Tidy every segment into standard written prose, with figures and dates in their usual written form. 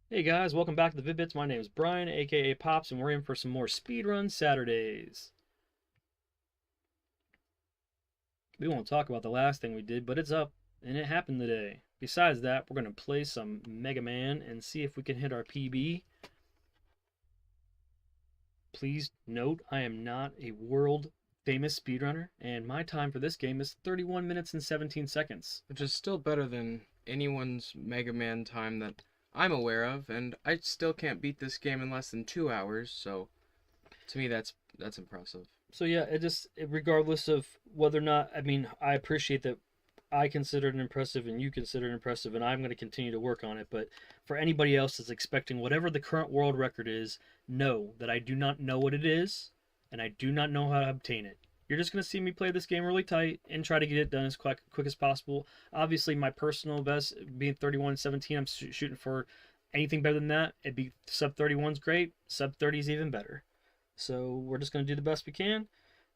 Hey guys, welcome back to the Vid-Bits. My name is Brian, aka Pops, and we're in for some more speedrun Saturdays. We won't talk about the last thing we did, but it's up, and it happened today. Besides that, we're going to play some Mega Man and see if we can hit our PB. Please note, I am not a world famous speedrunner, and my time for this game is 31 minutes and 17 seconds. Which is still better than anyone's Mega Man time that I'm aware of, and I still can't beat this game in less than 2 hours, so to me that's impressive. So yeah, regardless of whether or not, I appreciate that I consider it impressive and you consider it impressive, and I'm going to continue to work on it. But for anybody else that's expecting whatever the current world record is, know that I do not know what it is, and I do not know how to obtain it. You're just going to see me play this game really tight and try to get it done as quick as possible. Obviously, my personal best being 31-17, I'm shooting for anything better than that. It'd be sub 31's great, sub 30 is even better. So we're just going to do the best we can,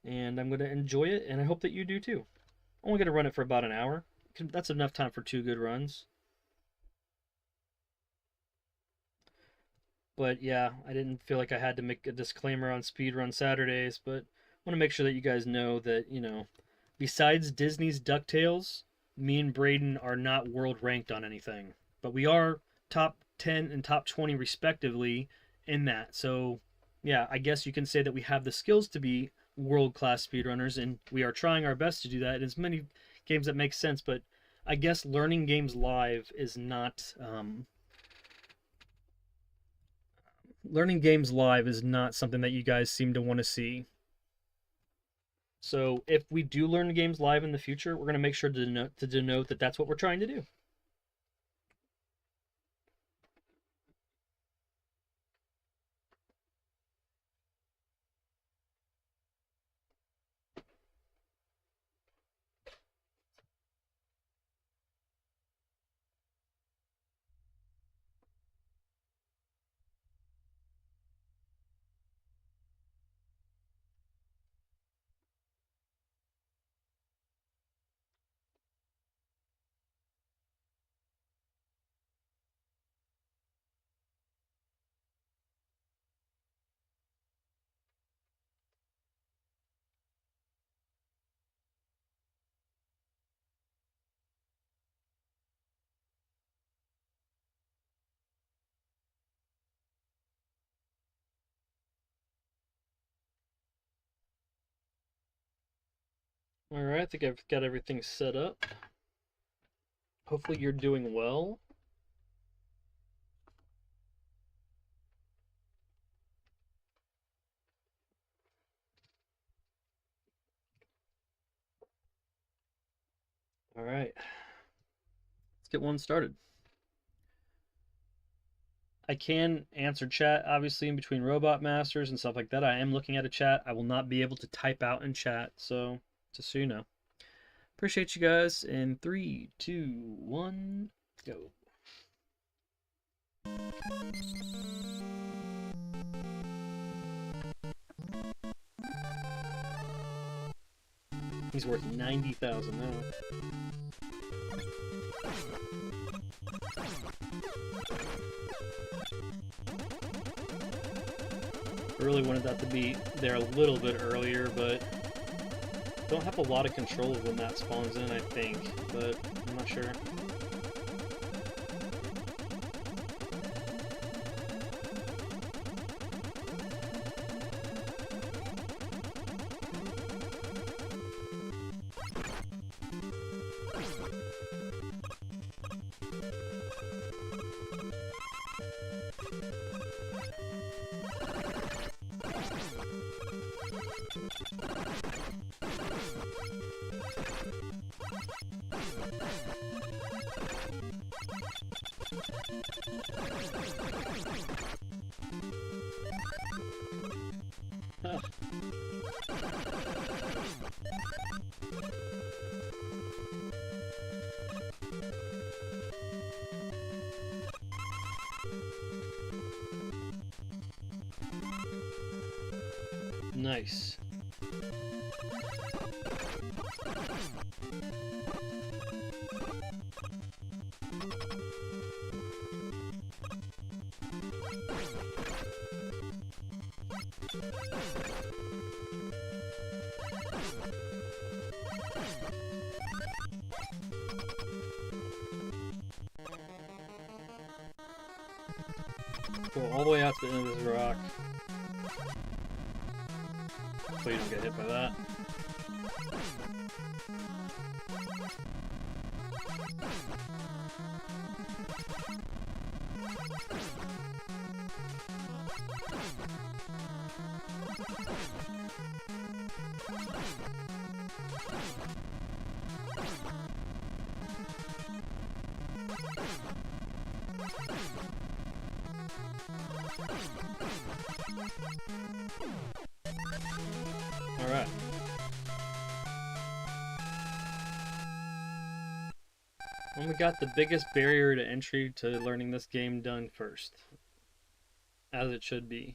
and I'm going to enjoy it, and I hope that you do too. Only going to run it for about an hour. That's enough time for 2 good runs. But yeah, I didn't feel like I had to make a disclaimer on Speedrun Saturdays, but I want to make sure that you guys know that, besides Disney's DuckTales, me and Braden are not world ranked on anything. But we are top 10 and top 20 respectively in that. So yeah, I guess you can say that we have the skills to be world-class speedrunners, and we are trying our best to do that in as many games that make sense. But I guess learning games live is not something that you guys seem to want to see. So if we do learn games live in the future, we're going to make sure to denote that that's what we're trying to do. All right, I think I've got everything set up. Hopefully you're doing well. All right, let's get one started. I can answer chat, obviously, in between Robot Masters and stuff like that. I am looking at a chat. I will not be able to type out in chat, so just so you know. Appreciate you guys. In 3, 2, 1, go. He's worth 90,000 now. I really wanted that to be there a little bit earlier, but don't have a lot of control of when that spawns in, I think, but I'm not sure. Huh. Nice. Go all the way out to the end of this rock. So you don't get hit by that. Alright. And we got the biggest barrier to entry to learning this game done first. As it should be.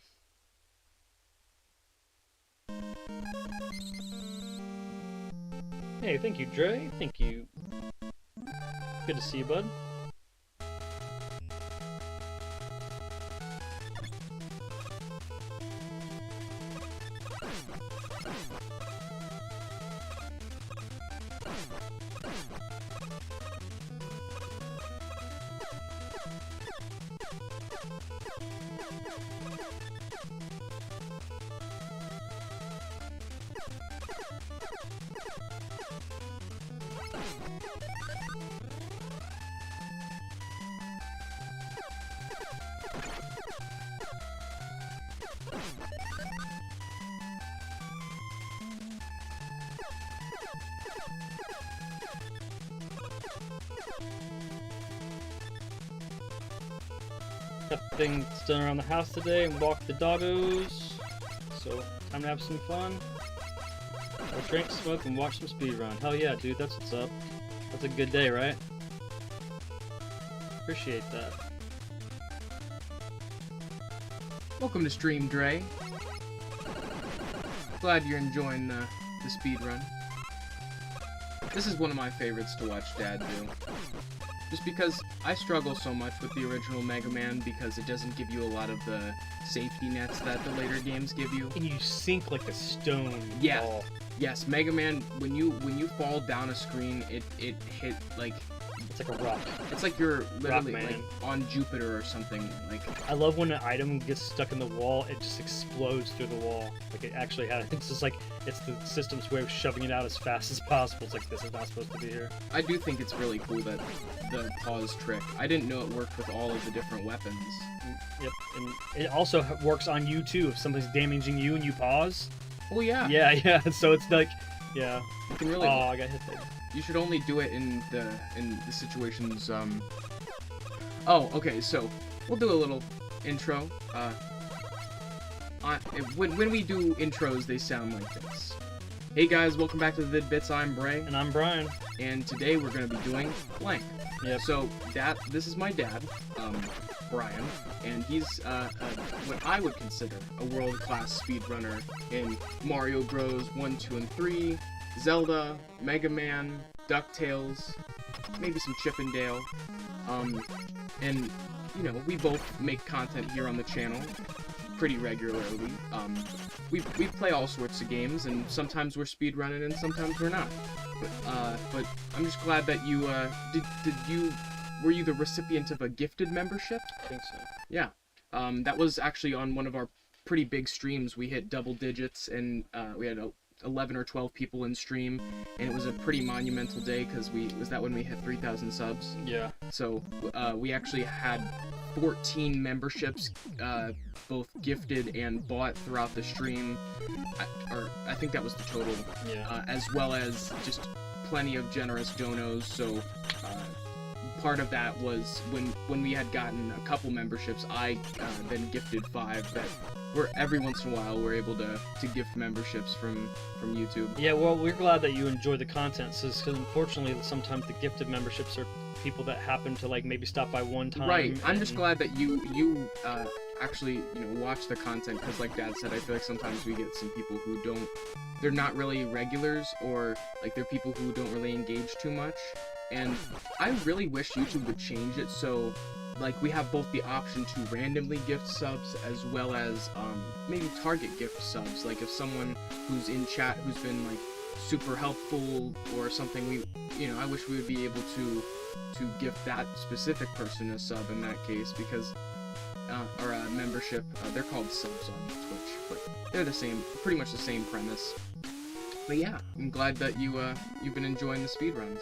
Hey, thank you, Dre. Thank you. Good to see you, bud. Got things done around the house today and walked the doggos. So, time to have some fun. We'll drink, smoke, and watch some speedrun. Hell yeah, dude, that's what's up. That's a good day, right? Appreciate that. Welcome to stream, Dre. Glad you're enjoying the speedrun. This is one of my favorites to watch Dad do. Just because I struggle so much with the original Mega Man because it doesn't give you a lot of the safety nets that the later games give you. And you sink like a stone. Yeah. Ball. Yes, Mega Man, when you fall down a screen, it hit like... It's like a rock. It's like you're literally Rock Man. like on Jupiter or something. Like I love when an item gets stuck in the wall, it just explodes through the wall. Like it actually had. It's just like it's the system's way of shoving it out as fast as possible. It's like this is not supposed to be here. I do think it's really cool that the pause trick. I didn't know it worked with all of the different weapons. Yep, and it also works on you too. If somebody's damaging you and you pause. Oh yeah. Yeah. So it's like, yeah. You can really. Oh, I got hit there. You should only do it in the situations. Oh, okay. So we'll do a little intro. When we do intros, they sound like this. Hey guys, welcome back to the Vid-Bits. I'm Bray, And I'm Brian. and today we're gonna be doing blank. Yep. So this is my dad, Brian, and he's what I would consider a world-class speedrunner in Mario Bros. 1, 2, and 3, Zelda, Mega Man, DuckTales, maybe some Chip and Dale, and you know, we both make content here on the channel pretty regularly. We play all sorts of games, and sometimes we're speedrunning and sometimes we're not. But I'm just glad that you were you the recipient of a gifted membership? I think so. Yeah. That was actually on one of our pretty big streams. We hit double digits, and we had 11 or 12 people in stream, and it was a pretty monumental day because was that when we hit 3,000 subs? Yeah. So we actually had 14 memberships, both gifted and bought throughout the stream, I think that was the total. Yeah. As well as just plenty of generous donos. So part of that was when we had gotten a couple memberships, I then gifted 5 that were every once in a while we're able to gift memberships from YouTube. Yeah, well, we're glad that you enjoy the content, because unfortunately sometimes the gifted memberships are people that happen to like maybe stop by one time. Right. I'm just glad that you actually, you know, watch the content, because like Dad said, I feel like sometimes we get some people who they're not really regulars, or like they're people who don't really engage too much. And I really wish YouTube would change it so like we have both the option to randomly gift subs as well as maybe target gift subs. Like if someone who's in chat who's been like super helpful or something, I wish we would be able to gift that specific person a sub in that case, because or a membership. They're called subs on Twitch, but they're the same, pretty much the same premise. But yeah, I'm glad that you've been enjoying the speedruns.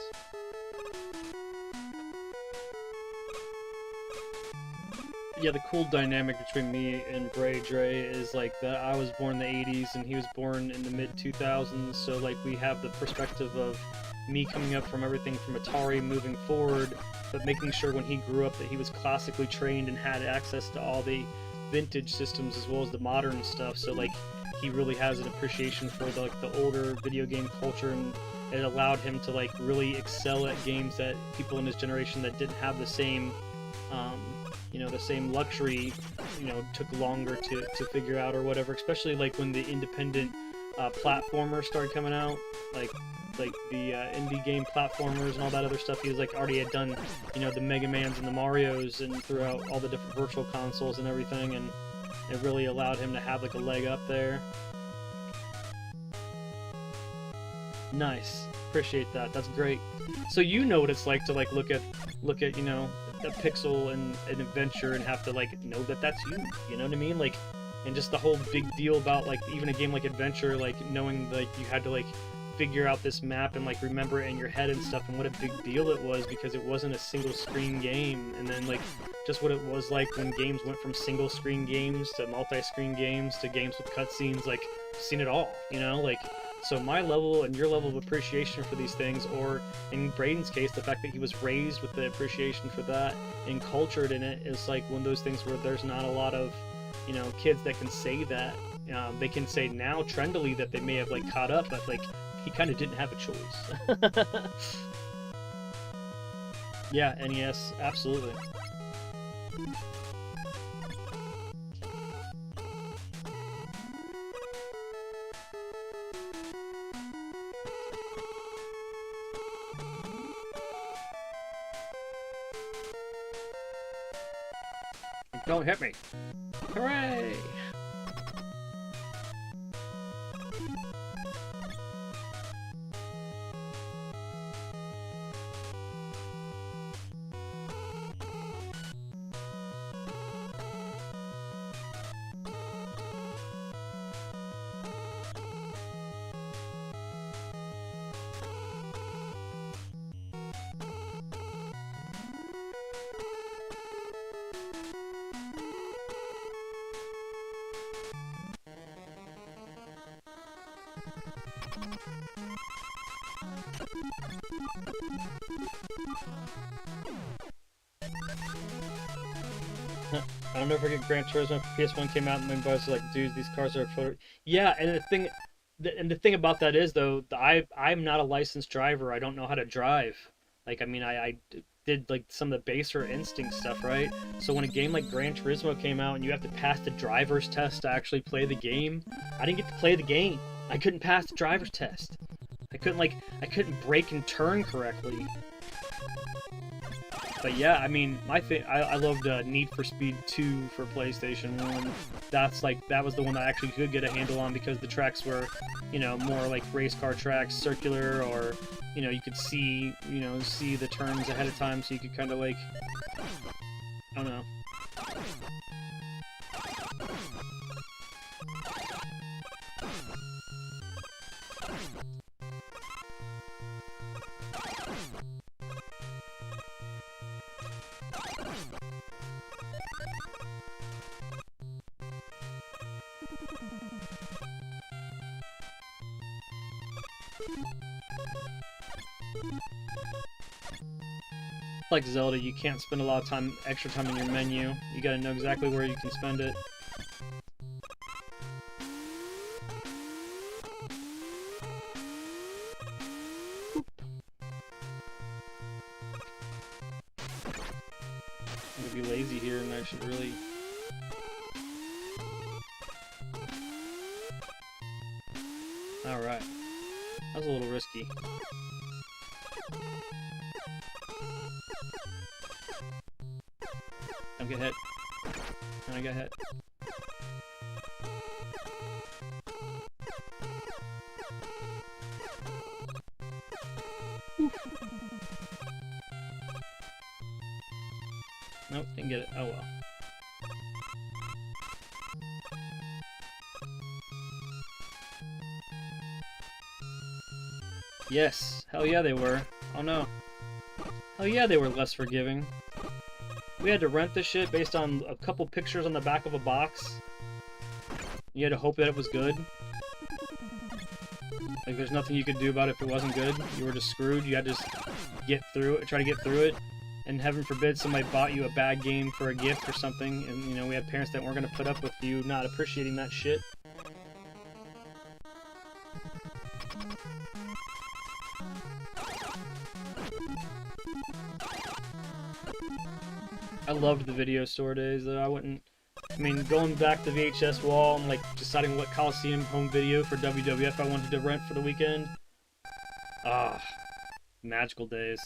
Yeah, the cool dynamic between me and Bray Dre is like that I was born in the 80s and he was born in the mid 2000s, so like we have the perspective of me coming up from everything from Atari moving forward, but making sure when he grew up that he was classically trained and had access to all the vintage systems as well as the modern stuff. So like he really has an appreciation for the older video game culture, and it allowed him to like really excel at games that people in his generation that didn't have the same the same luxury, took longer to figure out or whatever, especially like when the independent platformers started coming out, like the indie game platformers and all that other stuff. He was like already had done, the Mega Mans and the Marios and throughout all the different virtual consoles and everything, and it really allowed him to have like a leg up there. Nice, appreciate that. That's great. So you know what it's like to like look at a pixel and an adventure and have to like know that that's you. You know what I mean? Like, and just the whole big deal about like even a game like Adventure, like knowing like you had to like figure out this map and like remember it in your head and stuff, and what a big deal it was because it wasn't a single screen game. And then like just what it was like when games went from single screen games to multi-screen games to games with cutscenes. Like, seen it all, like. So my level and your level of appreciation for these things, or in Braden's case, the fact that he was raised with the appreciation for that and cultured in it, is like one of those things where there's not a lot of, kids that can say that. They can say now trendily that they may have like caught up, but like he kind of didn't have a choice. Yeah, NES, absolutely. Don't hit me. Hooray! I'll never forget Gran Turismo. PS1 came out and my boss was like, dude, these cars are photo. Yeah, and the thing about that is though, I'm not a licensed driver. I don't know how to drive. Like, I mean, I did like some of the baser instinct stuff, right? So when a game like Gran Turismo came out and you have to pass the driver's test to actually play the game, I didn't get to play the game. I couldn't pass the driver's test. I couldn't brake and turn correctly. But yeah, I mean, I loved Need for Speed 2 for PlayStation 1. That was the one that I actually could get a handle on because the tracks were, more like race car tracks, circular, or, you could see the turns ahead of time, so you could kind of like, I don't know. Like Zelda, you can't spend a lot of extra time in your menu. You gotta know exactly where you can spend it. I'm gonna be lazy here, and I should really... Alright. That was a little risky. Don't get hit. And I got hit. Oof. Nope, didn't get it. Oh well. Yes, hell yeah they were. Oh no. Hell yeah they were less forgiving. We had to rent this shit based on a couple pictures on the back of a box. You had to hope that it was good. Like there's nothing you could do about it if it wasn't good. You were just screwed. You had to just get through it, try to get through it. And heaven forbid somebody bought you a bad game for a gift or something, and you know, we had parents that weren't gonna put up with you not appreciating that shit. I loved the video store days, though. I mean, going back to the VHS wall and, like, deciding what Coliseum home video for WWF I wanted to rent for the weekend. Ah, magical days.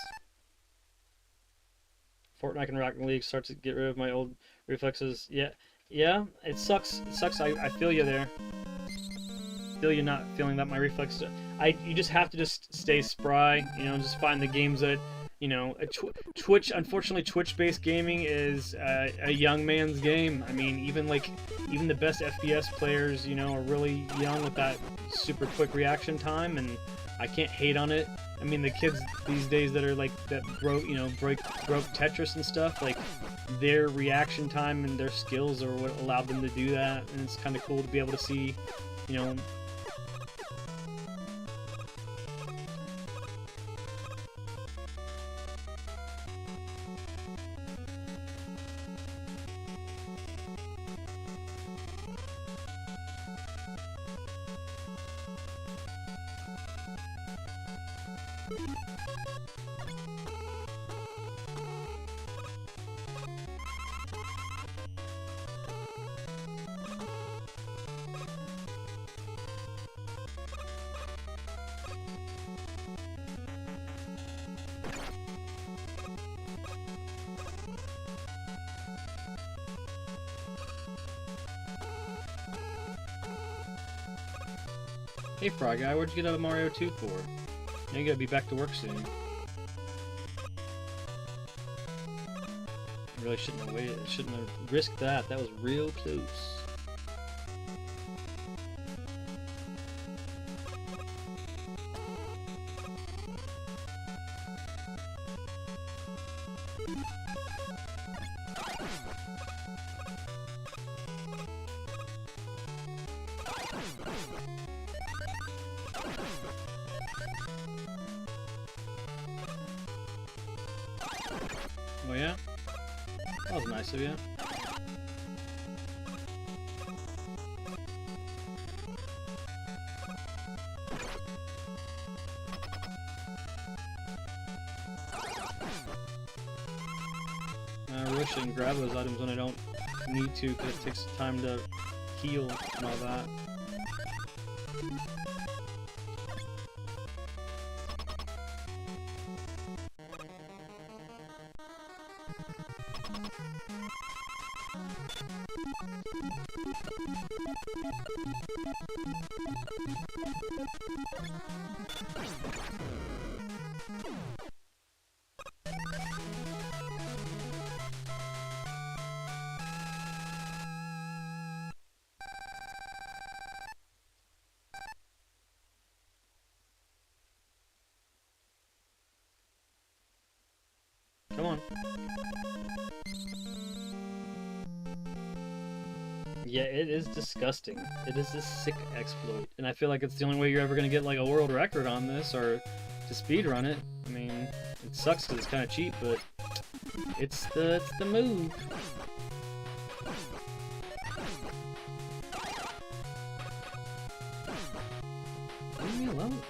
Fortnite and Rocket League start to get rid of my old reflexes. Yeah, it sucks. It sucks. I feel you there. Feel you not feeling that my reflexes... You just have to just stay spry, you know, just find the games that... You know, Twitch, unfortunately, Twitch-based gaming is a young man's game. I mean, even the best FPS players, you know, are really young with that super quick reaction time, and I can't hate on it. I mean, the kids these days that are broke Tetris and stuff, like, their reaction time and their skills are what allowed them to do that, and it's kind of cool to be able to see, you know. Hey, Frog Guy, where'd you get out of Mario 2 for? Now you gotta be back to work soon. I really shouldn't have waited. I shouldn't have risked that. That was real close. Oh yeah? That was nice of you. I wish I can grab those items when I don't need to, because it takes time to heal and all that. Come on. Yeah, it is disgusting. It is a sick exploit. And I feel like it's the only way you're ever going to get like a world record on this or to speedrun it. I mean, it sucks because it's kind of cheap, but it's the move. Leave me alone.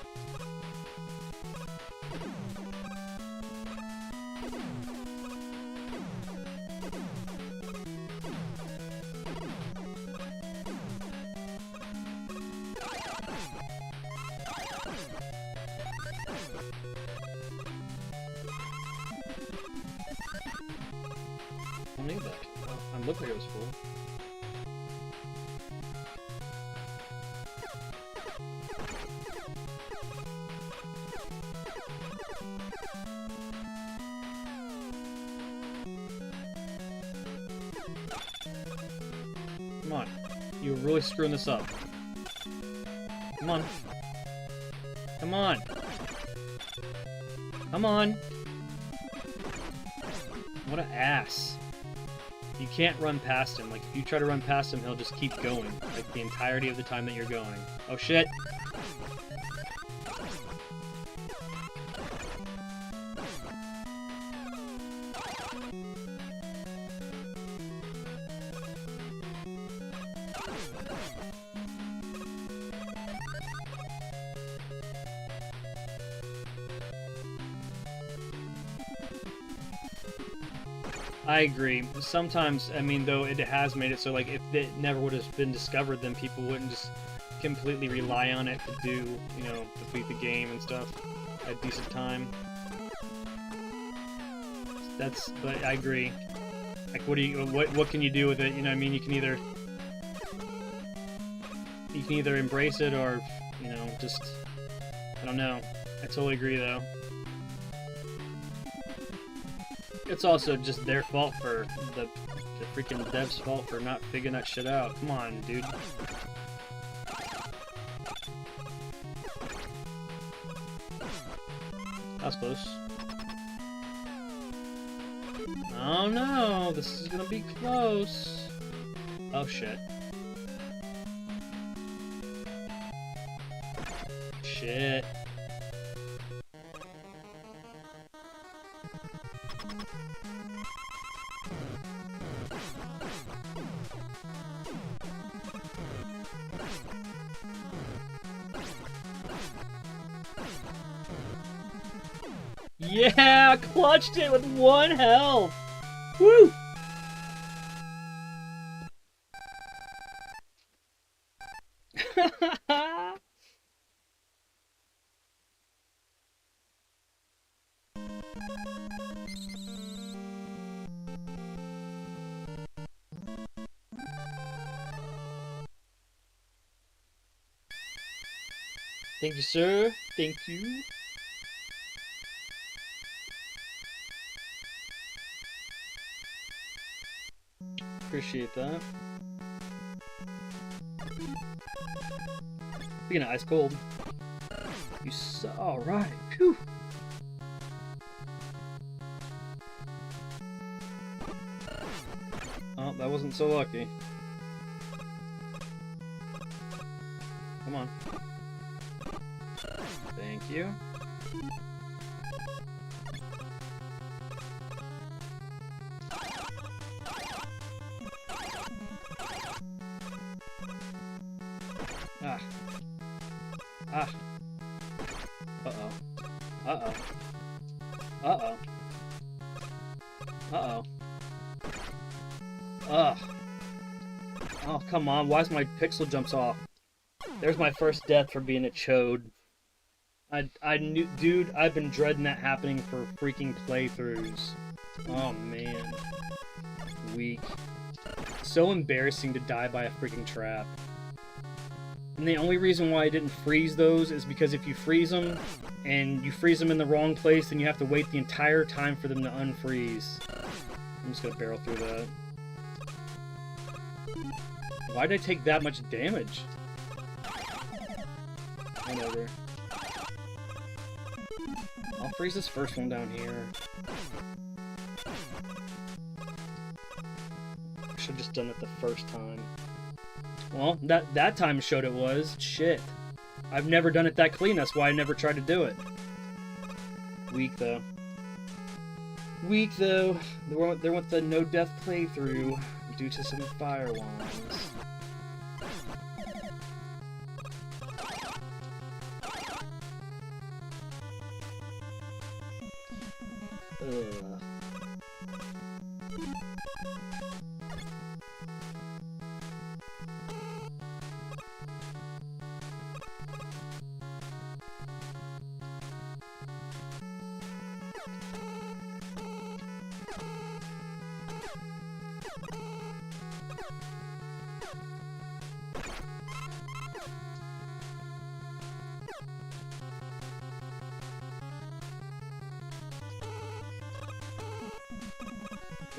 Don't need that. look like it was full. Come on. You're really screwing this up. Come on. Come on. Come on. What an ass. You can't run past him. Like, if you try to run past him, he'll just keep going. Like, the entirety of the time that you're going. Oh, shit. I agree. Sometimes, I mean, though, it has made it so, like, if it never would have been discovered, then people wouldn't just completely rely on it to do, you know, complete the game and stuff at a decent time. But I agree. Like, what can you do with it? You know what I mean? You can either embrace it or, you know, just, I don't know. I totally agree, though. It's also just their fault for the freaking devs' fault for not figuring that shit out. Come on, dude. That was close. Oh no, this is gonna be close. Oh shit. Shit. Yeah, clutched it with 1 health. Woo! Thank you, sir. Thank you. Appreciate that. Speaking of ice cold, you saw. All right. Phew. Oh, that wasn't so lucky. Come on. Thank you. Ah. Ah. Uh-oh. Uh-oh. Uh-oh. Uh-oh. Ugh. Oh, come on. Why is my pixel jumps off? There's my first death for being a chode. I knew, dude, I've been dreading that happening for freaking playthroughs. Oh, man. Weak. So embarrassing to die by a freaking trap. And the only reason why I didn't freeze those is because if you freeze them, and you freeze them in the wrong place, then you have to wait the entire time for them to unfreeze. I'm just gonna barrel through that. Why did I take that much damage? Whatever. I'll freeze this first one down here. I should have just done it the first time. Well, that time showed it was. Shit. I've never done it that clean, that's why I never tried to do it. Weak, though. Weak, though. There went the no-death playthrough due to some firewalls. Ugh.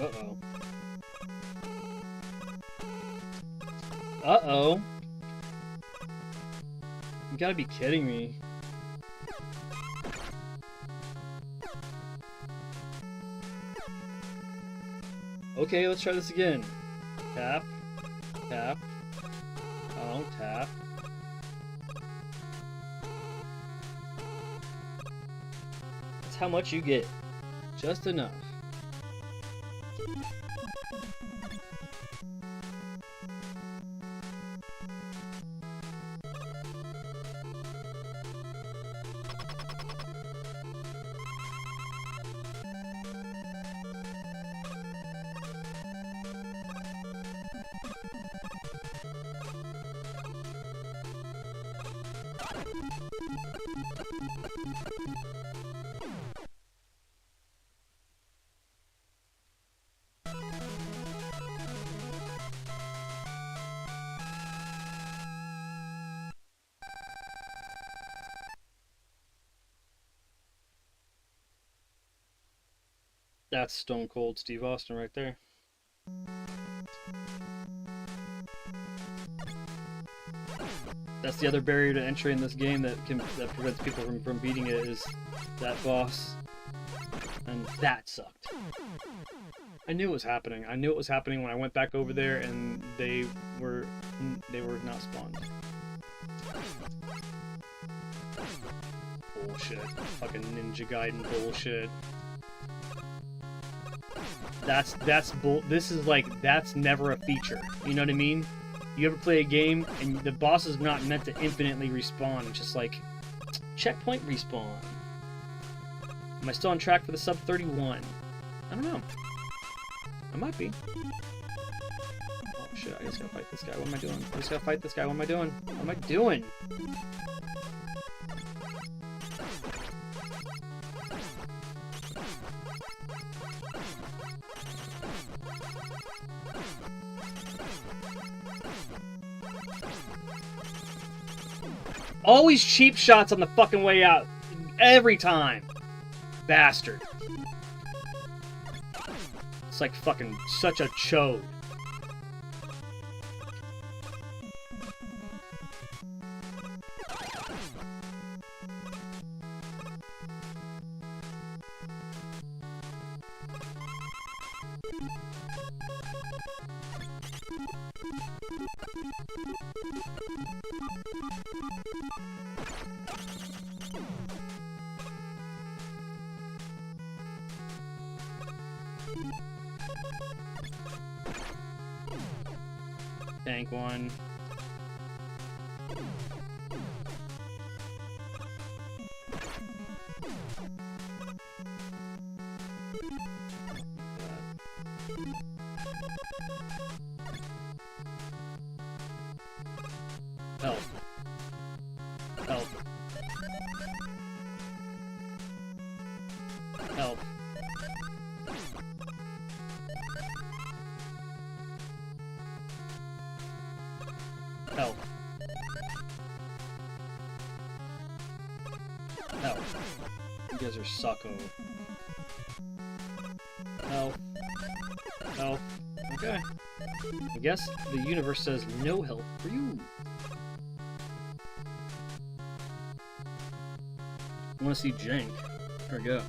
Uh-oh. Uh-oh. You gotta be kidding me. Okay, let's try this again. Tap. Tap. Oh, tap. That's how much you get. Just enough. That's Stone Cold Steve Austin right there. That's the other barrier to entry in this game that prevents people from beating it, is that boss. And that sucked. I knew it was happening. I knew it was happening when I went back over there and they were not spawned. Bullshit. Fucking Ninja Gaiden bullshit. This is like, that's never a feature. You know what I mean? You ever play a game and the boss is not meant to infinitely respawn. It's just like, checkpoint respawn. Am I still on track for the sub 31? I don't know. I might be. Oh shit, I just gotta fight this guy. What am I doing? I just gotta fight this guy. What am I doing? What am I doing? Always cheap shots on the fucking way out. Every time. Bastard. It's like fucking such a chode. Tank one. Help. Help. Help. Help. Help. You guys are sucko. Help. Help. Okay. I guess the universe says no help for you. I want to see Jank. There we go.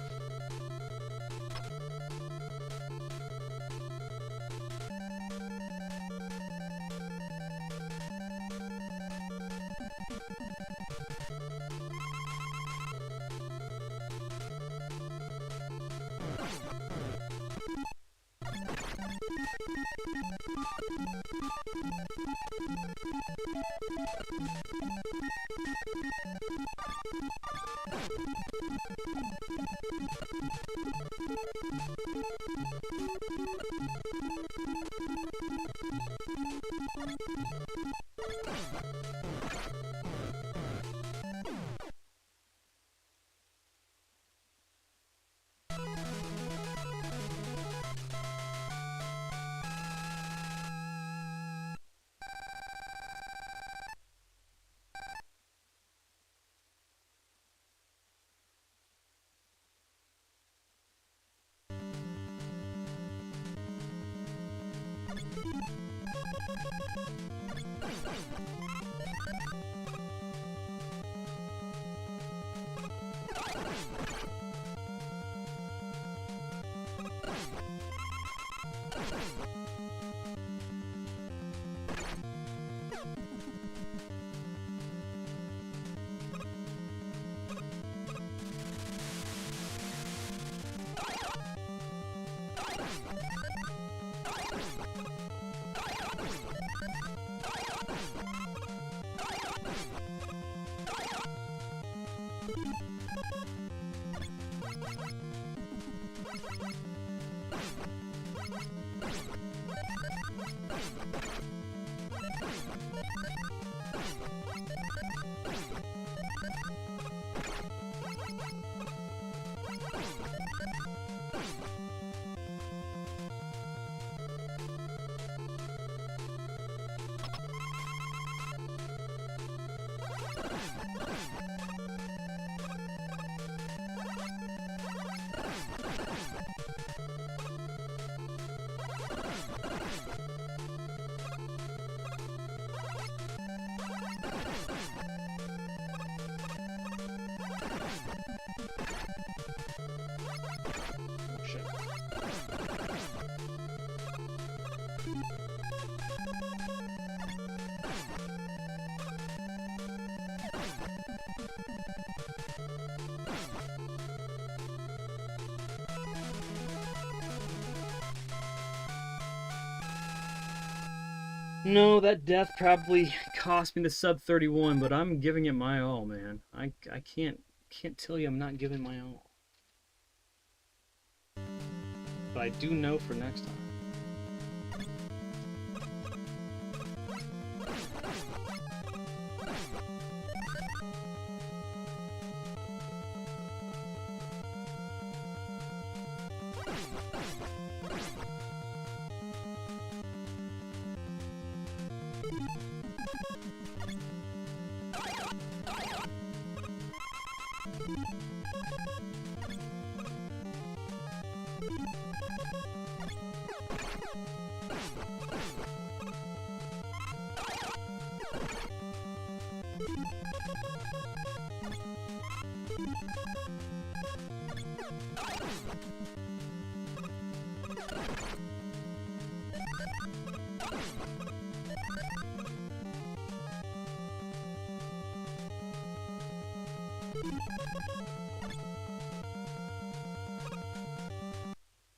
No, that death probably cost me the sub 31, but I'm giving it my all, man. I can't tell you I'm not giving my all. But I do know for next time.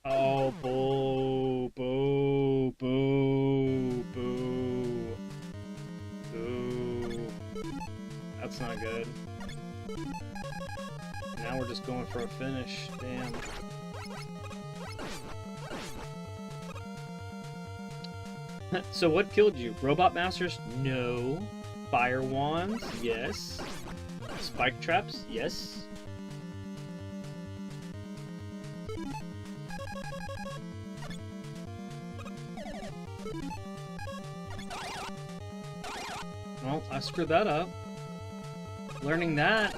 Oh, boo, boo, boo, boo, boo. That's not good. Now we're just going for a finish. Damn. So what killed you? Robot Masters? No. Fire Wands? Yes. Spike Traps? Yes. Well, I screwed that up. Learning that.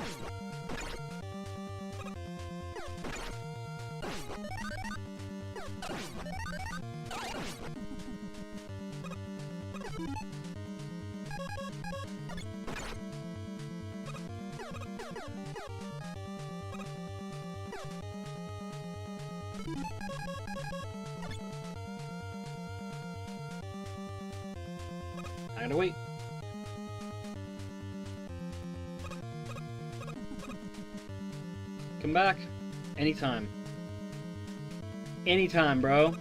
I gotta wait. Come back. Anytime. Anytime, bro.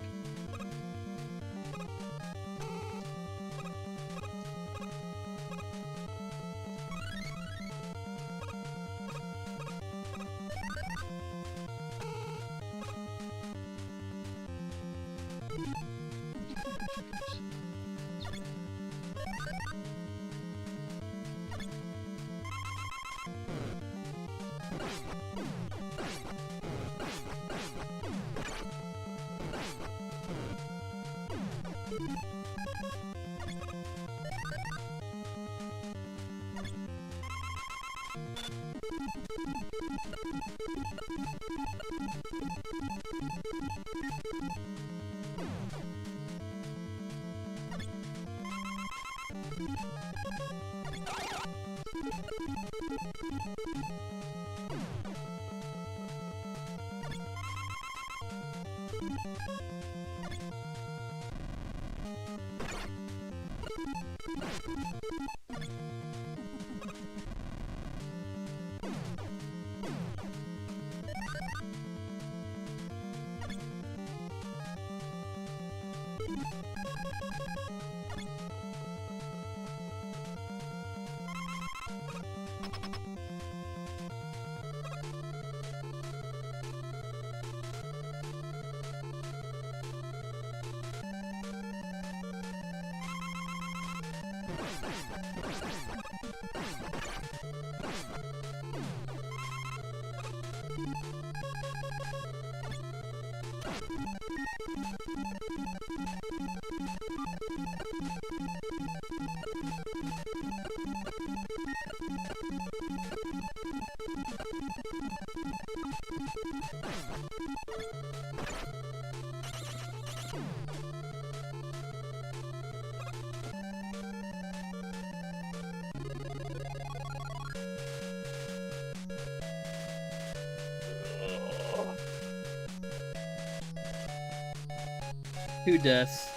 Two deaths.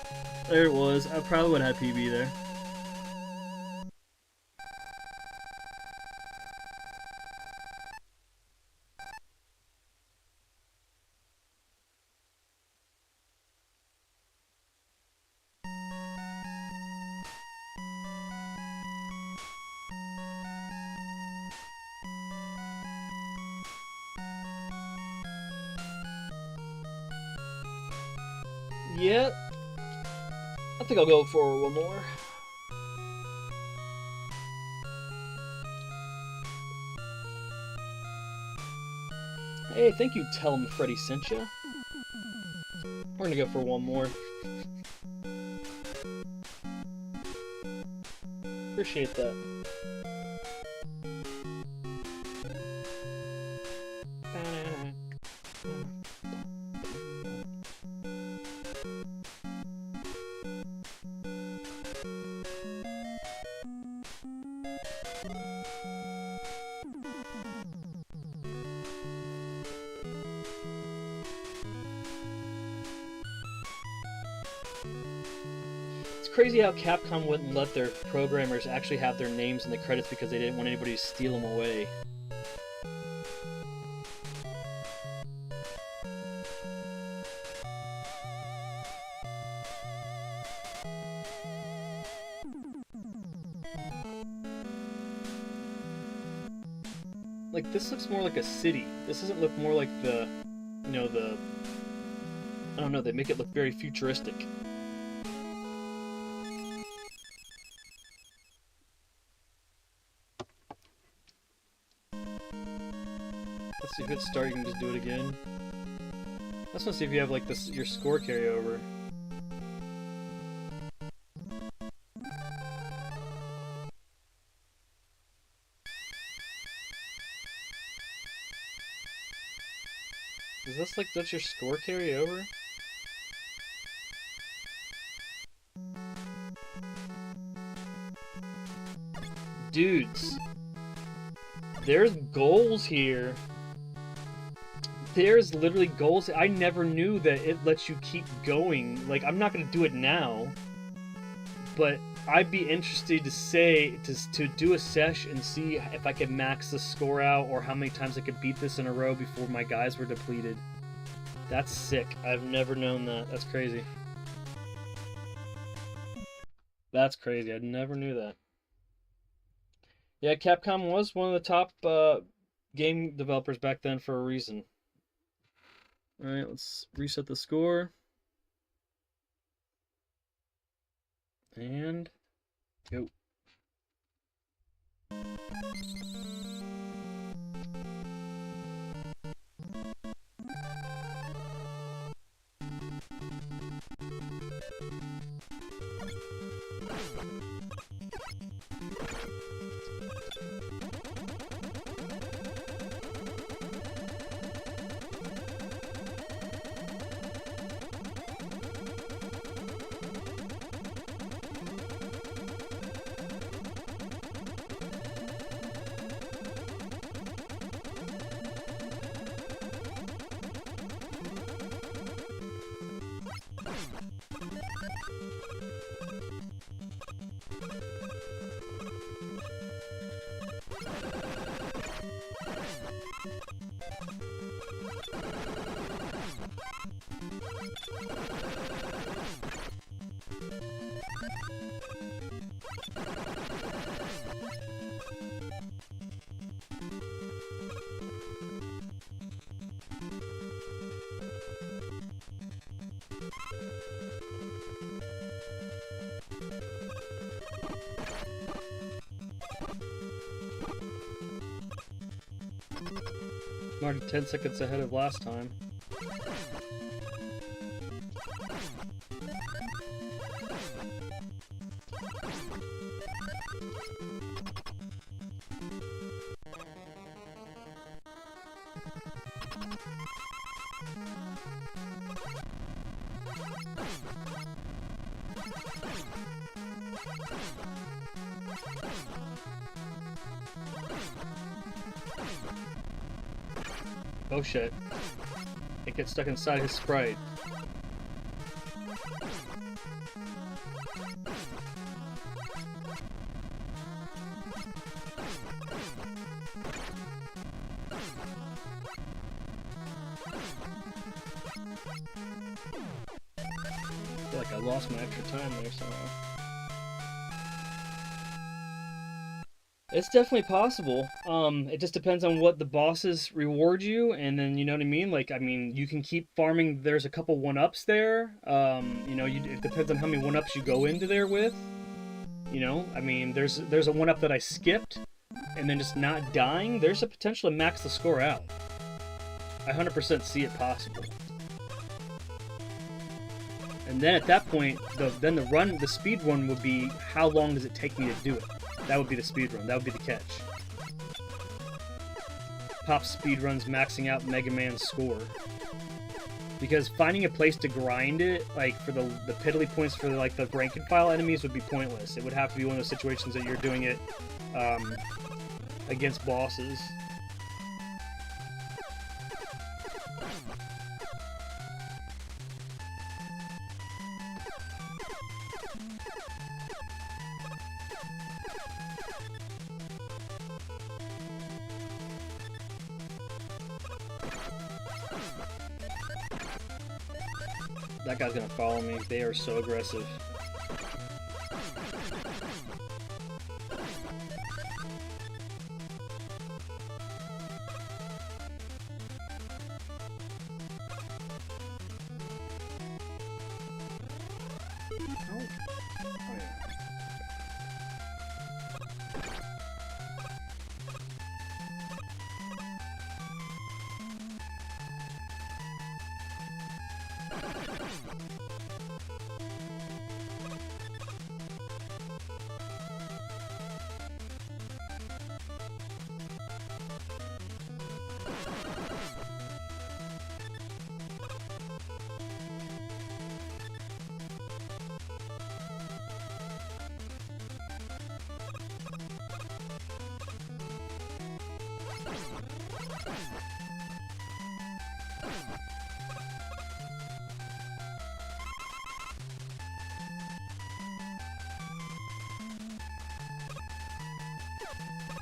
There it was. I probably would have had PB there. Yep. I think I'll go for one more. Hey, thank you, tell him Freddy sent ya. We're gonna go for one more. Appreciate that. Crazy how Capcom wouldn't let their programmers actually have their names in the credits because they didn't want anybody to steal them away. Like, this looks more like a city. This doesn't look more like the, you know, the, I don't know, they make it look very futuristic. Let's see if it's start, you can just do it again. I just want to see if you have like this your score carryover. Is this like that's your score carryover? Dudes, there's goals here. There's literally goals. I never knew that it lets you keep going. Like, I'm not gonna do it now, but I'd be interested to say to do a sesh and see if I can max the score out or how many times I could beat this in a row before my guys were depleted. That's sick. I've never known that. That's crazy. That's crazy. I never knew that. Yeah, Capcom was one of the top game developers back then for a reason. Alright, let's reset the score. And go. I'm already 10 seconds ahead of last time. Oh shit. It gets stuck inside his sprite. I feel like I lost my extra time there somehow. It's definitely possible. It just depends on what the bosses reward you, and then you know what I mean. Like, I mean, you can keep farming. There's a couple 1-ups there. You know, it depends on how many 1-ups you go into there with. You know, I mean, there's a 1-up that I skipped, and then just not dying. There's a potential to max the score out. I 100% see it possible. And then at that point, the speed run would be how long does it take me to do it? That would be the speed run. That would be the catch. Pop speed runs maxing out Mega Man's score. Because finding a place to grind it, like for the piddly points for like the rank and file enemies would be pointless. It would have to be one of those situations that you're doing it against bosses. That guy's gonna follow me. They are so aggressive.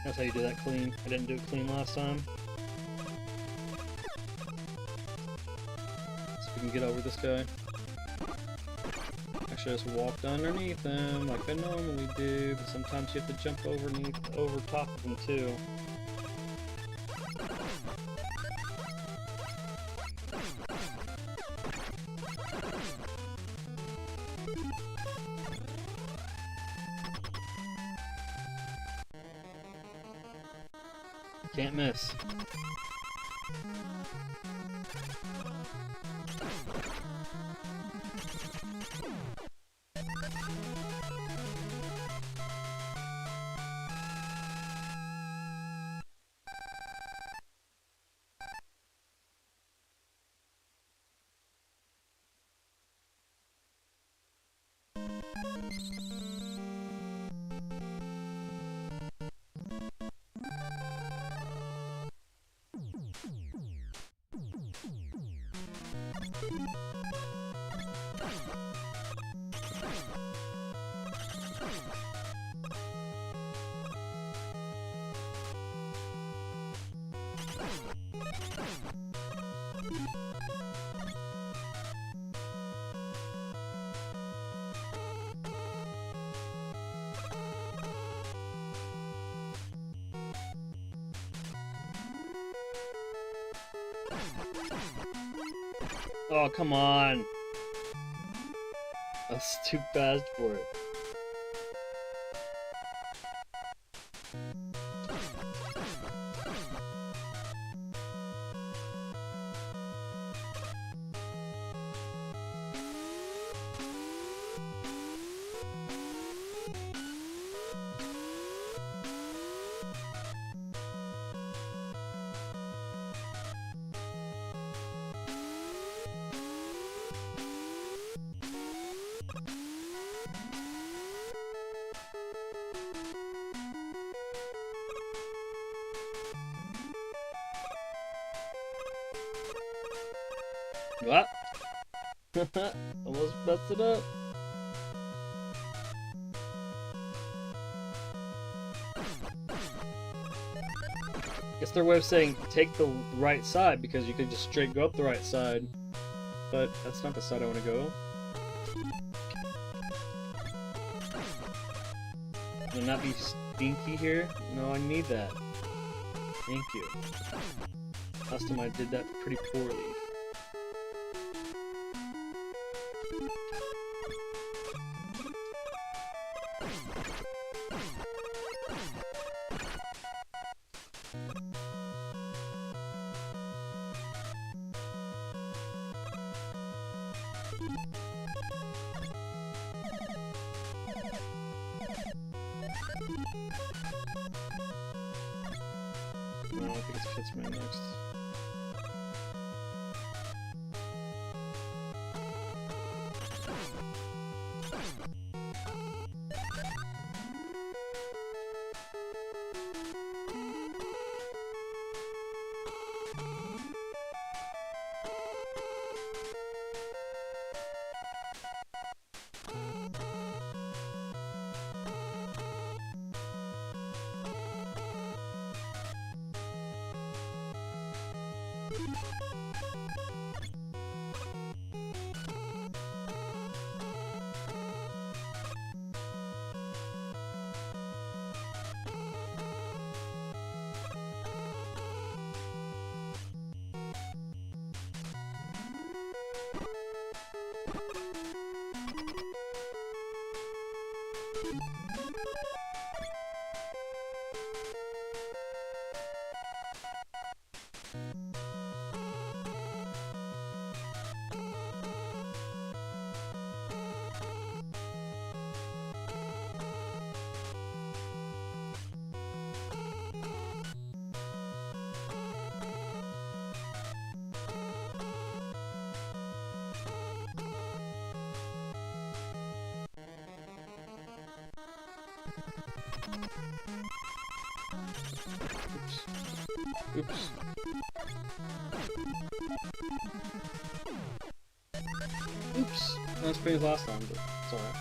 That's how you do that clean. I didn't do it clean last time. So we can get over this guy. I should just walked underneath him like I normally do, but sometimes you have to jump over top of him too. Can't miss. Oh, come on. That's too fast for it. What? Almost messed it up. It's their way of saying take the right side because you can just straight go up the right side. But that's not the side I want to go. Will not be stinky here. No, I need that. Thank you. Last time I did that pretty poorly. No, I think it's Fitzman next. Oops. Oops. That's pretty last time, but it's alright.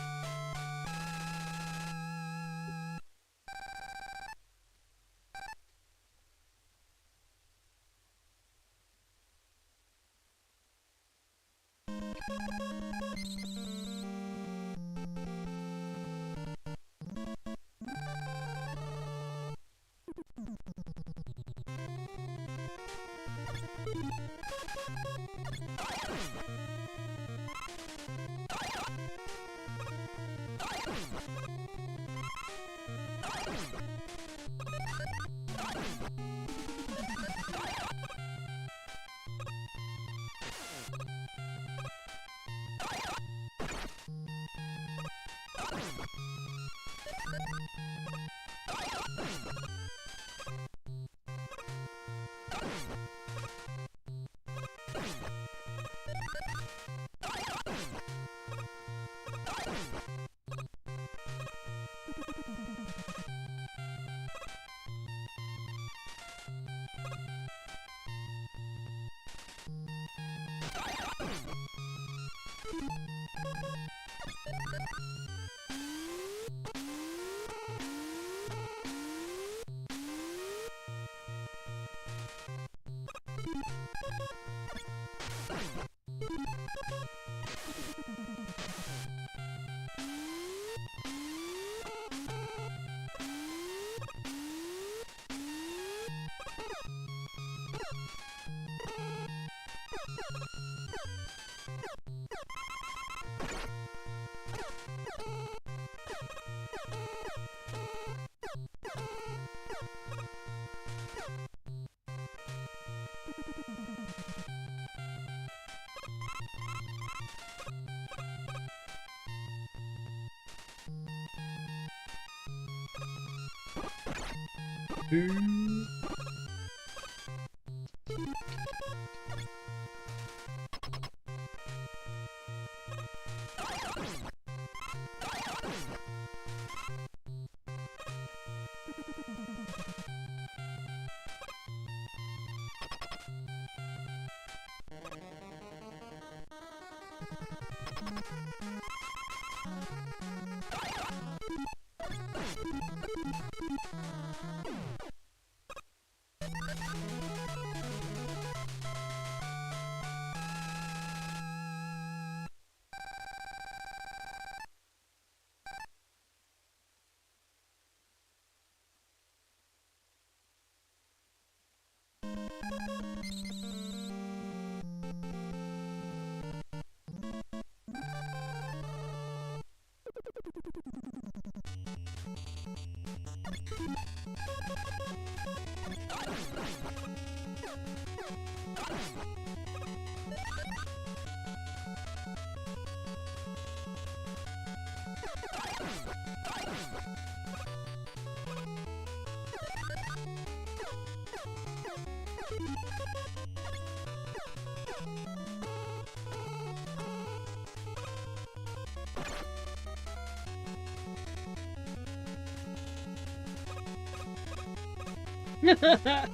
That's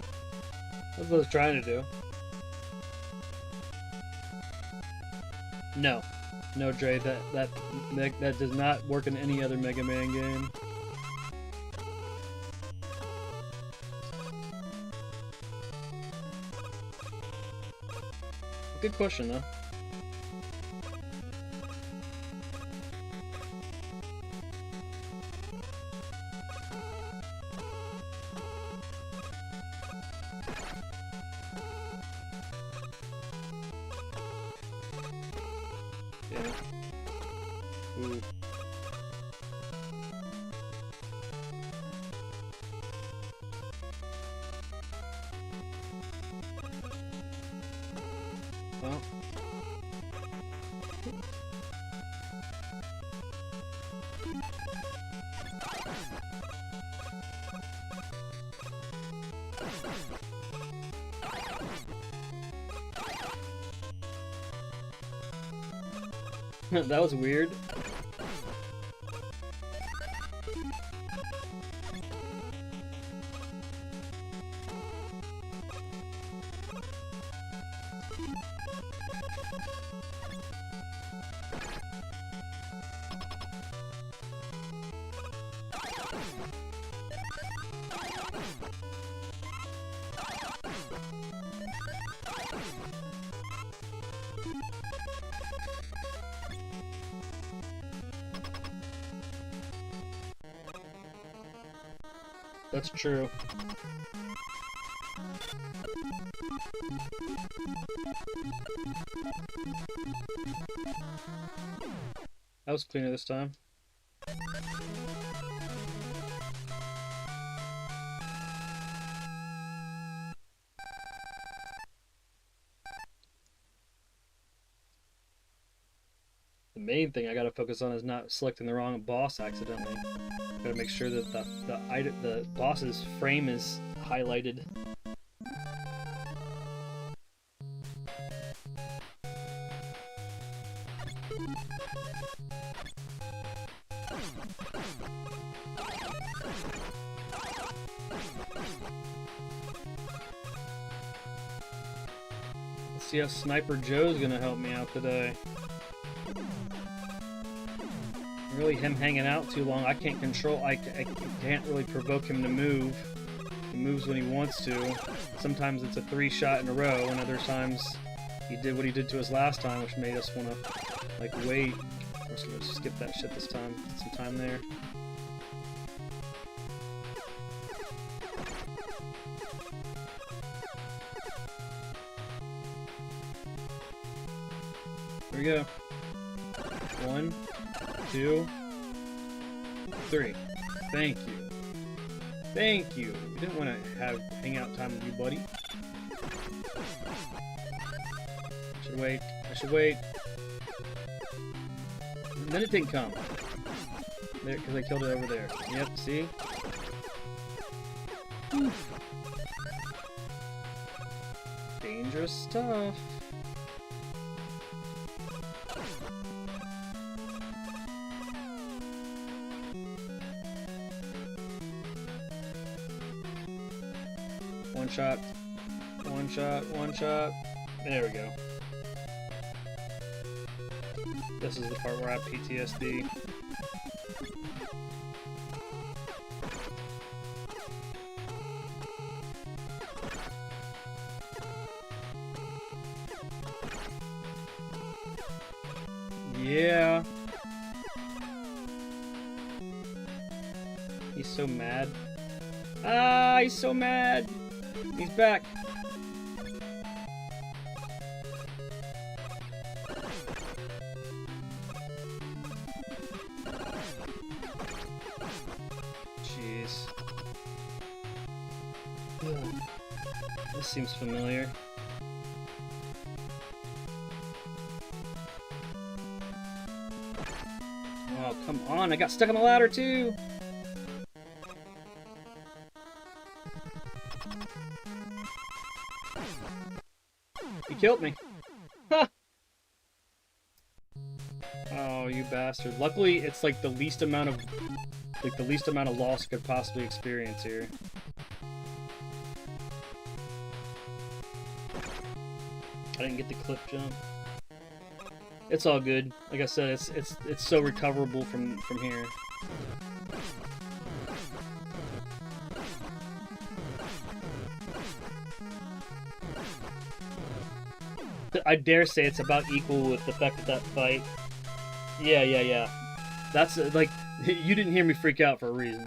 what I was trying to do. No. No, Dre, that does not work in any other Mega Man game. Good question, though. Yeah. Ooh. Well. That was weird. That's true. That was cleaner this time. The main thing I gotta focus on is not selecting the wrong boss accidentally. Gotta make sure that the boss's frame is highlighted. Let's see how Sniper Joe's gonna help me out today. Really, him hanging out too long, I can't control. I can't really provoke him to move. He moves when he wants to. Sometimes it's a 3-shot in a row, and other times he did what he did to us last time, which made us want to like wait. I'm just gonna skip that shit this time. Get some time there. Here we go. 1, 2, 3. Thank you. Thank you. We didn't want to have hangout time with you, buddy. I should wait. I should wait. And then it didn't come. There, because I killed it over there. Yep, see? Oof. Dangerous stuff. One shot, one shot, one shot. There we go. This is the part where I have PTSD. Yeah. He's so mad. Ah, he's so mad. He's back. Jeez. This seems familiar. Oh, come on. I got stuck on the ladder, too. He killed me. Ha! Oh, you bastard. Luckily, it's like the least amount of loss I could possibly experience here. I didn't get the clip jump. It's all good. Like I said, it's so recoverable from here. I dare say it's about equal with the fact that fight. Yeah. That's like, you didn't hear me freak out for a reason.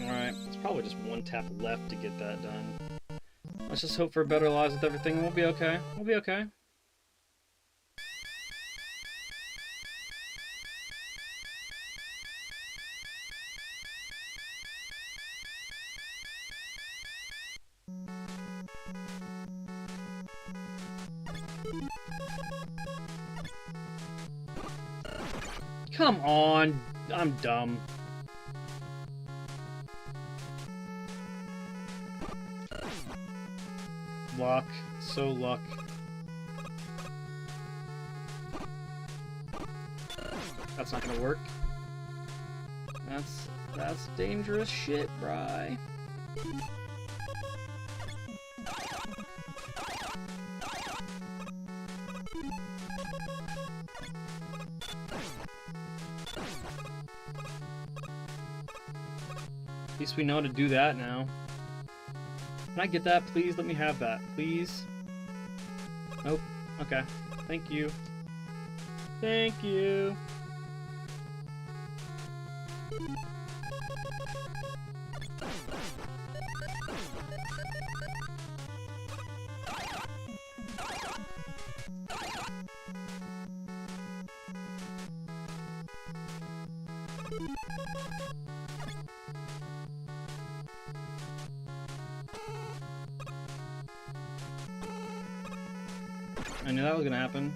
Alright, it's probably just one tap left to get that done. Let's just hope for better lives with everything. We'll be okay. We'll be okay. Come on, I'm dumb. Luck, so luck. That's not gonna work. That's dangerous shit, Bri. At least we know how to do that now. Can I get that, please? Let me have that, please. Nope. Okay. Thank you. Thank you. I knew that was gonna happen.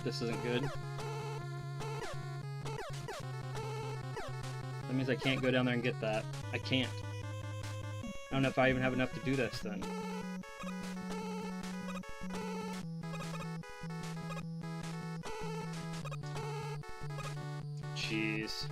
This isn't good. That means I can't go down there and get that. I can't. I don't know if I even have enough to do this then. Jeez.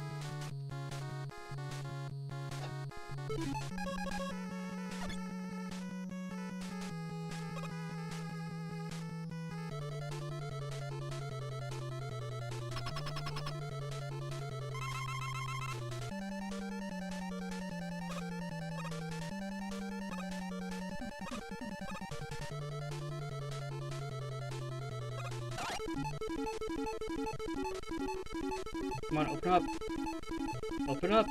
Come on, open up. Open up.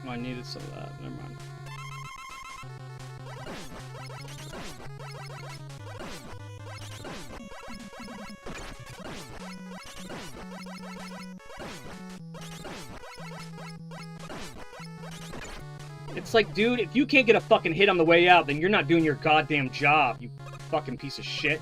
Oh, I needed some of that. Never mind. It's like, dude, if you can't get a fucking hit on the way out, then you're not doing your goddamn job, you fucking piece of shit.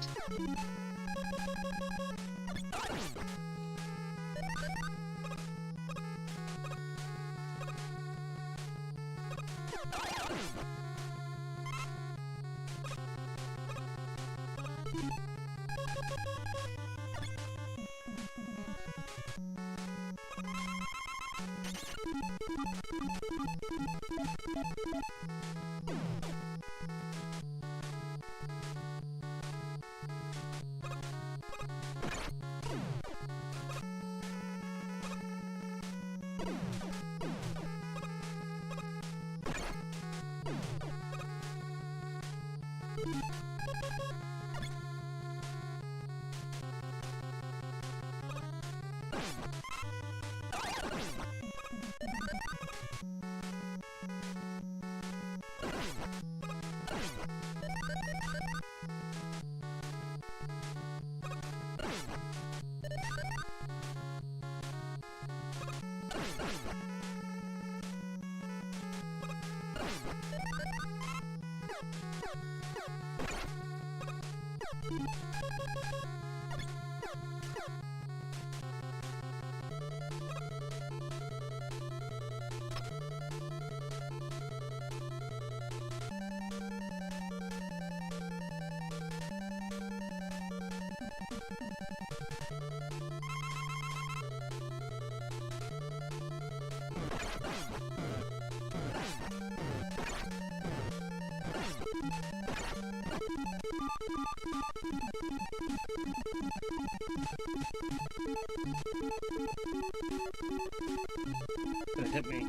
Gonna hit me.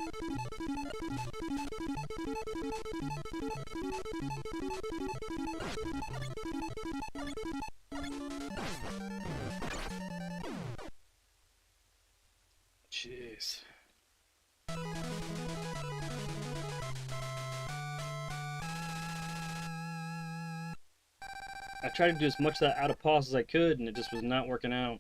Jeez. I tried to do as much of that out of pause as I could, and it just was not working out.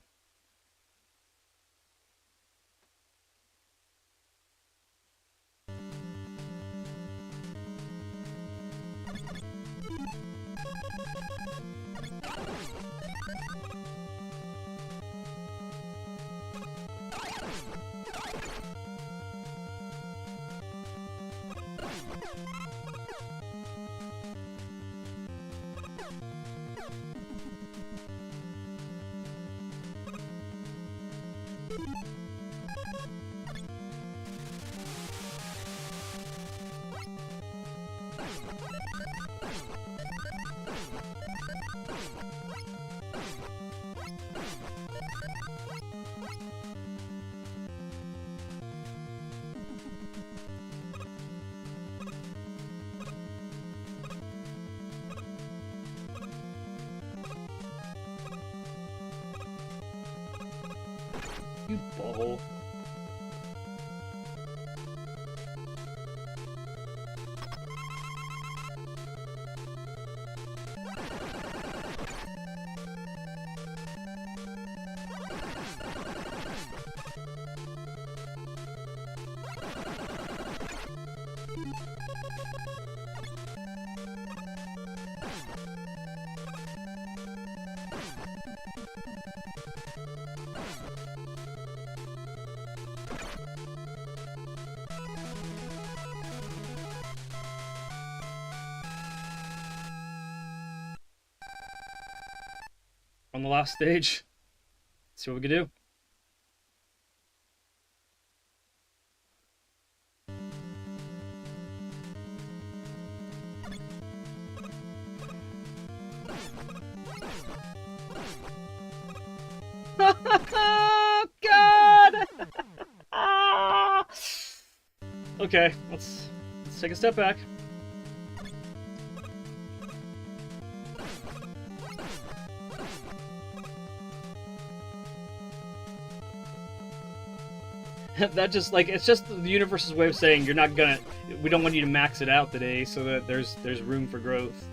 You butthole. On the last stage. Let's see what we can do. God! Okay, let's take a step back. That just like it's just the universe's way of saying you're not gonna. We don't want you to max it out today, so that there's room for growth.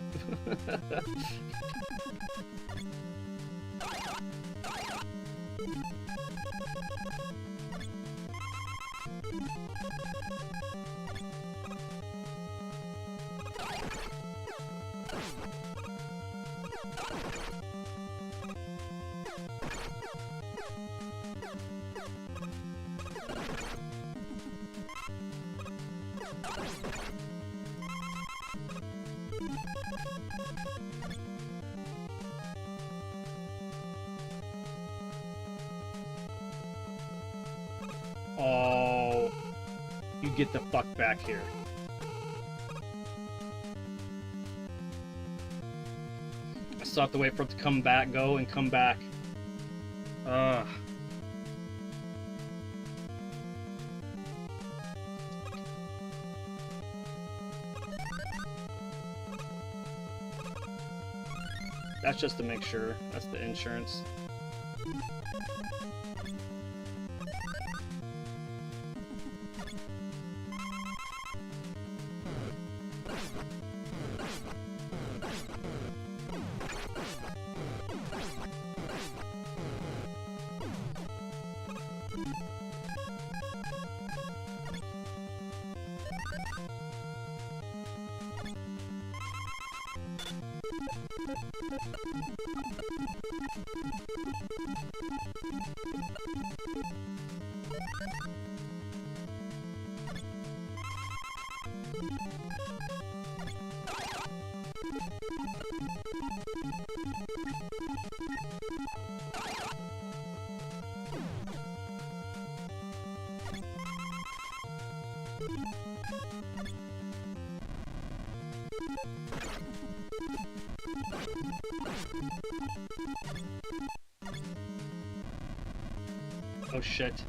Oh, you get the fuck back here. I still have to wait for it to come back, go and come back. Ugh. That's just to make sure. That's the insurance. Oh shit.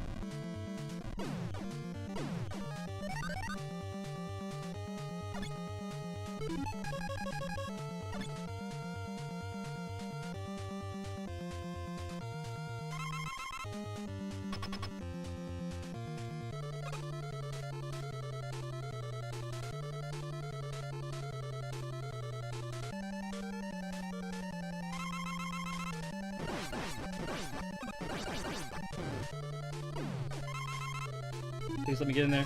Please let me get in there.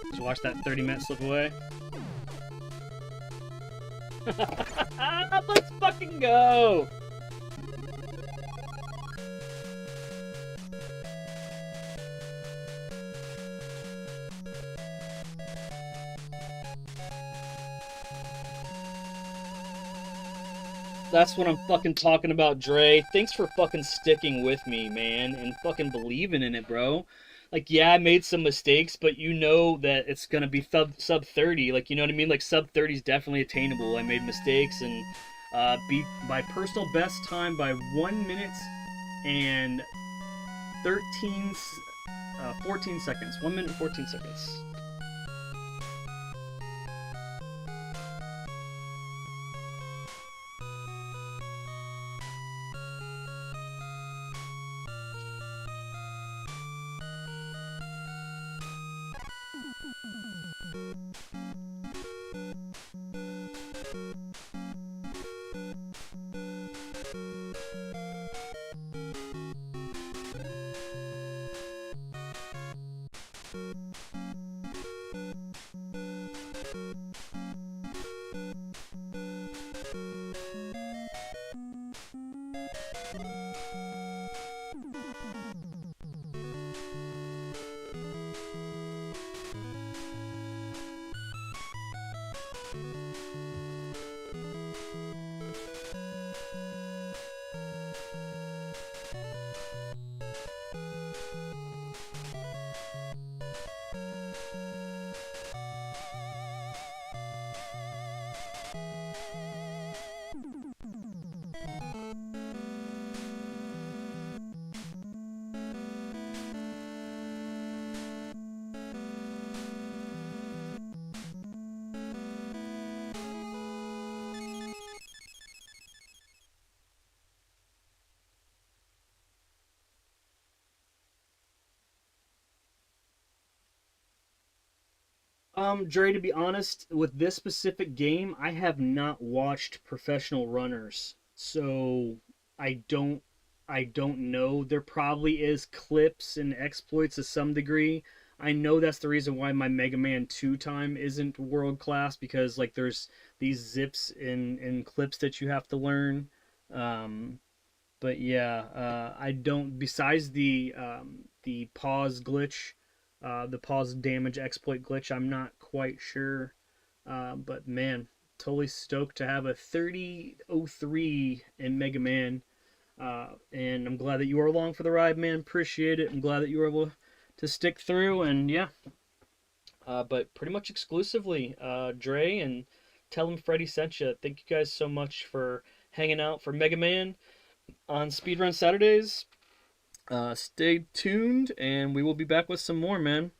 Just watch that 30-minute slip away. Let's fucking go! That's what I'm fucking talking about, Dre. Thanks for fucking sticking with me, man, and fucking believing in it, bro. Like, yeah, I made some mistakes, but you know that it's gonna be sub 30. Like, you know what I mean? Like, sub 30 is definitely attainable. I made mistakes and beat my personal best time by 1 minute and 14 seconds. 1 minute and 14 seconds. Dre, to be honest, with this specific game, I have not watched professional runners, so I don't, I don't know. There probably is clips and exploits to some degree. I know that's the reason why my Mega Man 2 time isn't world class because like there's these zips and clips that you have to learn. Um, but yeah, I don't. Besides the pause glitch, the pause damage exploit glitch, I'm not quite sure. But man, totally stoked to have a 3003 in Mega Man. And I'm glad that you were along for the ride, man. Appreciate it. I'm glad that you were able to stick through. And yeah, but pretty much exclusively, Dre, and tell him Freddie sent you. Thank you guys so much for hanging out for Mega Man on Speedrun Saturdays. Stay tuned, and we will be back with some more, man.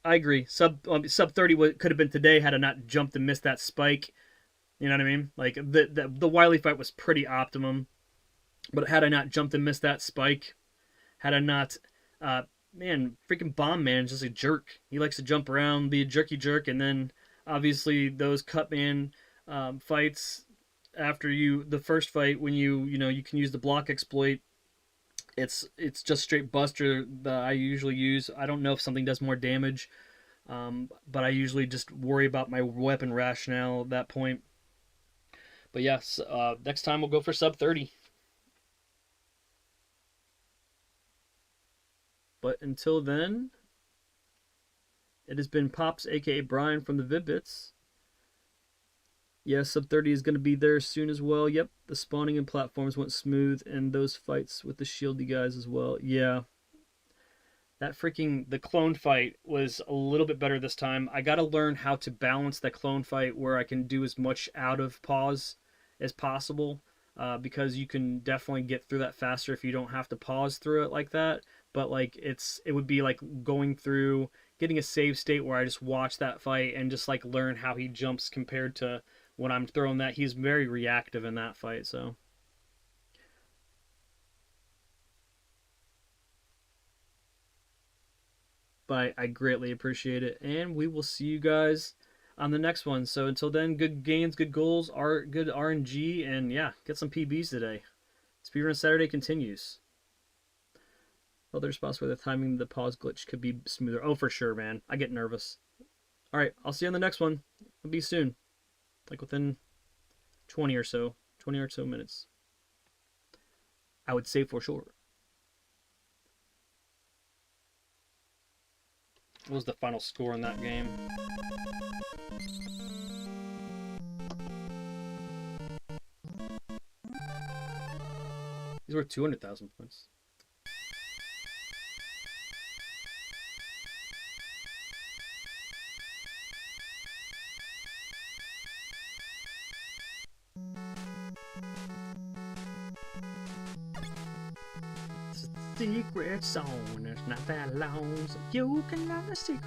I agree. Sub 30 could have been today had I not jumped and missed that spike. You know what I mean? Like the Wily fight was pretty optimum, but had I not jumped and missed that spike, had I not, uh, man, freaking Bomb Man is just a jerk. He likes to jump around, be a jerky jerk, and then obviously those Cutman fights after the first fight when you can use the block exploit. It's just straight Buster that I usually use. I don't know if something does more damage, but I usually just worry about my weapon rationale at that point. But yes, next time we'll go for sub 30. But until then, it has been Pops, aka Brian from the Vid-Bits. Yeah, sub 30 is going to be there soon as well. Yep, the spawning and platforms went smooth, and those fights with the shieldy guys as well. Yeah, the clone fight was a little bit better this time. I got to learn how to balance that clone fight where I can do as much out of pause as possible, because you can definitely get through that faster if you don't have to pause through it like that. But like it would be like going through getting a save state where I just watch that fight and just like learn how he jumps compared to when I'm throwing that. He's very reactive in that fight, so. But I greatly appreciate it, and we will see you guys on the next one. So until then, good games, good goals, good RNG, and yeah, get some PBs today. Speedrun Saturday continues. Other spots where the timing of the pause glitch could be smoother. Oh, for sure, man. I get nervous. All right, I'll see you on the next one. I'll be soon, like within 20 or so minutes. I would say for sure. What was the final score in that game? These were 200,000 points. Secret song, it's not that long, so you can learn the secret.